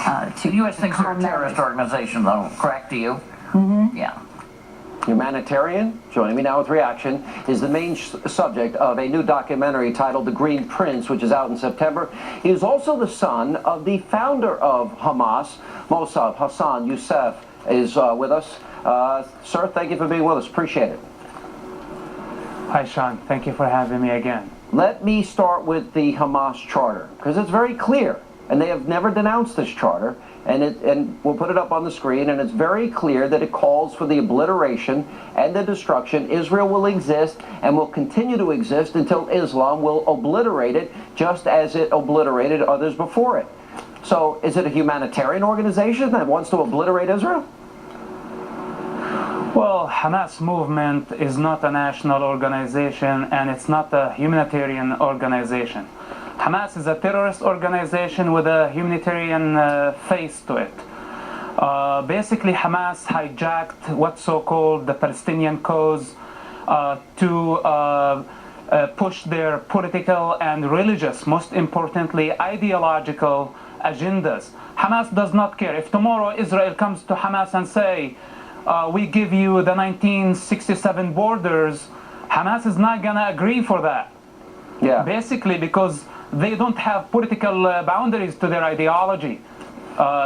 The U.S. thinks they're a terrorist organization, though, correct to you? Mm-hmm. Yeah. Humanitarian, joining me now with reaction, is the main subject of a new documentary titled The Green Prince, which is out in September. He is also the son of the founder of Hamas, Mosab Hassan Yousef, is with us. Sir, thank you for being with us. Appreciate it. Hi, Sean. Thank you for having me again. Let me start with the Hamas charter, because it's very clear, and they have never denounced this charter, and we'll put it up on the screen, and it's very clear that it calls for the obliteration and the destruction. Israel will exist and will continue to exist until Islam will obliterate it, just as it obliterated others before it. So is it a humanitarian organization that wants to obliterate Israel? Well, Hamas movement is not a national organization, and it's not a humanitarian organization. Hamas is a terrorist organization with a humanitarian face to it. Basically, Hamas hijacked what's so-called the Palestinian cause to push their political and religious, most importantly, ideological agendas. Hamas does not care. If tomorrow Israel comes to Hamas and say, we give you the 1967 borders, Hamas is not going to agree for that. Yeah. Basically, because they don't have political boundaries to their ideology.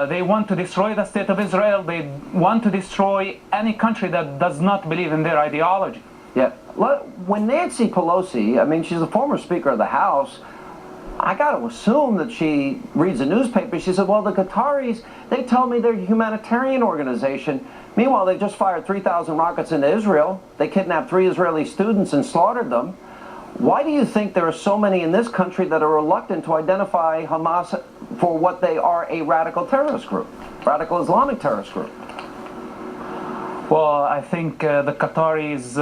They want to destroy the state of Israel. They want to destroy any country that does not believe in their ideology. Yeah. When Nancy Pelosi, I mean, she's a former Speaker of the House, I got to assume that she reads the newspaper. She said, well, the Qataris, they tell me they're a humanitarian organization. Meanwhile, they just fired 3,000 rockets into Israel. They kidnapped 3 Israeli students and slaughtered them. Why do you think there are so many in this country that are reluctant to identify Hamas for what they are, a radical terrorist group, radical Islamic terrorist group? Well, I think the Qataris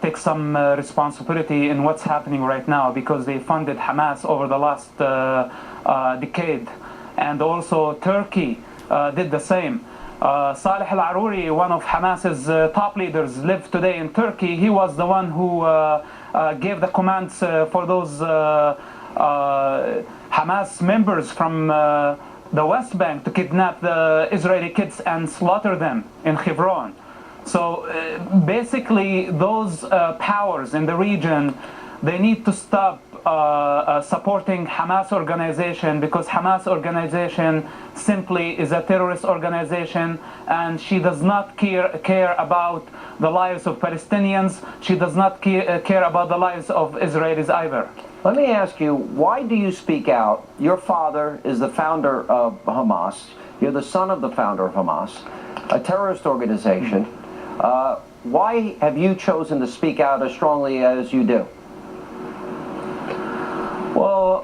take some responsibility in what's happening right now, because they funded Hamas over the last decade. And also Turkey did the same. Saleh al-Aruri, one of Hamas's top leaders, lives today in Turkey. He was the one who gave the commands for those Hamas members from the West Bank to kidnap the Israeli kids and slaughter them in Hebron. So basically, those powers in the region, they need to stop supporting Hamas organization, because Hamas organization simply is a terrorist organization, and she does not care about the lives of Palestinians. She does not care about the lives of Israelis either. Let me ask you, why do you speak out? Your father is the founder of Hamas. You're the son of the founder of Hamas, a terrorist organization. Why have you chosen to speak out as strongly as you do? Well,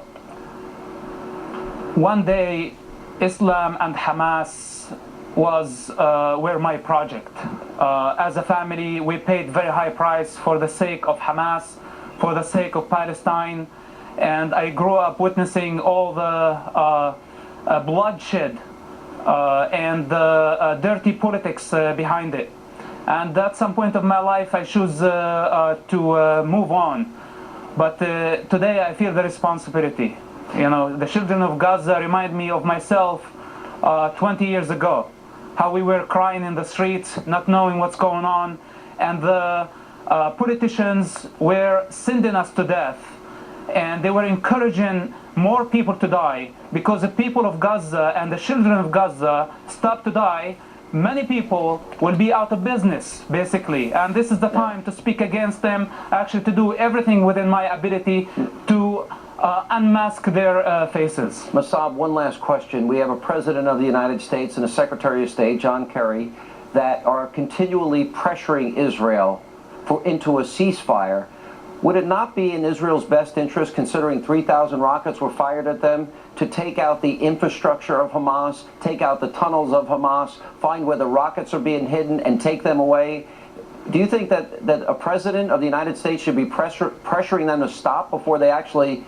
one day Islam and Hamas were my project. As a family, we paid very high price for the sake of Hamas, for the sake of Palestine, and I grew up witnessing all the bloodshed and the dirty politics behind it. And at some point of my life, I choose to move on. But today I feel the responsibility. You know, the children of Gaza remind me of myself 20 years ago, how we were crying in the streets, not knowing what's going on, and the politicians were sending us to death, and they were encouraging more people to die. Because the people of Gaza and the children of Gaza stop to die, many people will be out of business, basically. And this is the time to speak against them, actually to do everything within my ability to unmask their faces. Mosab, one last question. We have a President of the United States and a Secretary of State, John Kerry, that are continually pressuring Israel into a ceasefire. Would it not be in Israel's best interest, considering 3,000 rockets were fired at them, to take out the infrastructure of Hamas, take out the tunnels of Hamas, find where the rockets are being hidden and take them away? Do you think that a president of the United States should be pressuring them to stop before they actually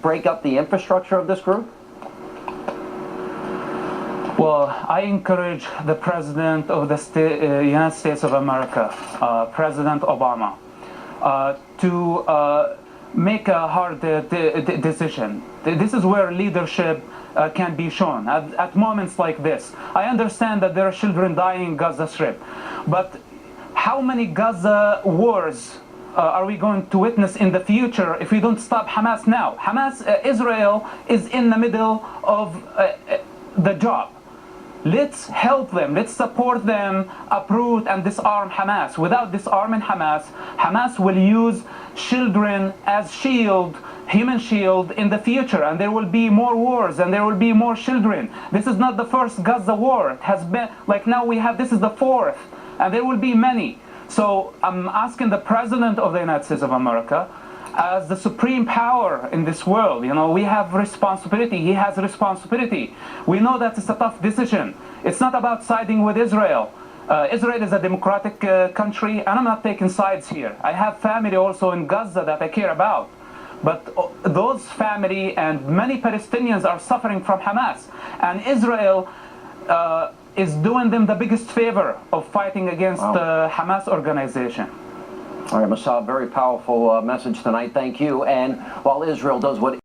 break up the infrastructure of this group? Well, I encourage the President of the United States of America, President Obama, to make a hard decision. This is where leadership can be shown at moments like this. I understand that there are children dying in Gaza Strip, but how many Gaza wars are we going to witness in the future if we don't stop Hamas now? Israel is in the middle of the job. Let's help them, let's support them, uproot and disarm Hamas. Without disarming Hamas, Hamas will use children as shield, human shield in the future, and there will be more wars and there will be more children. This is not the first Gaza war. It has been, like now we have, this is the fourth, and there will be many. So I'm asking the President of the United States of America, as the supreme power in this world, we have responsibility. He has responsibility. We know that it's a tough decision. It's not about siding with Israel. Israel is a democratic country, and I'm not taking sides here. I have family also in Gaza that I care about. But those family and many Palestinians are suffering from Hamas. And Israel is doing them the biggest favor of fighting against the Hamas organization. All right, Mosab, very powerful message tonight. Thank you. And while Israel does what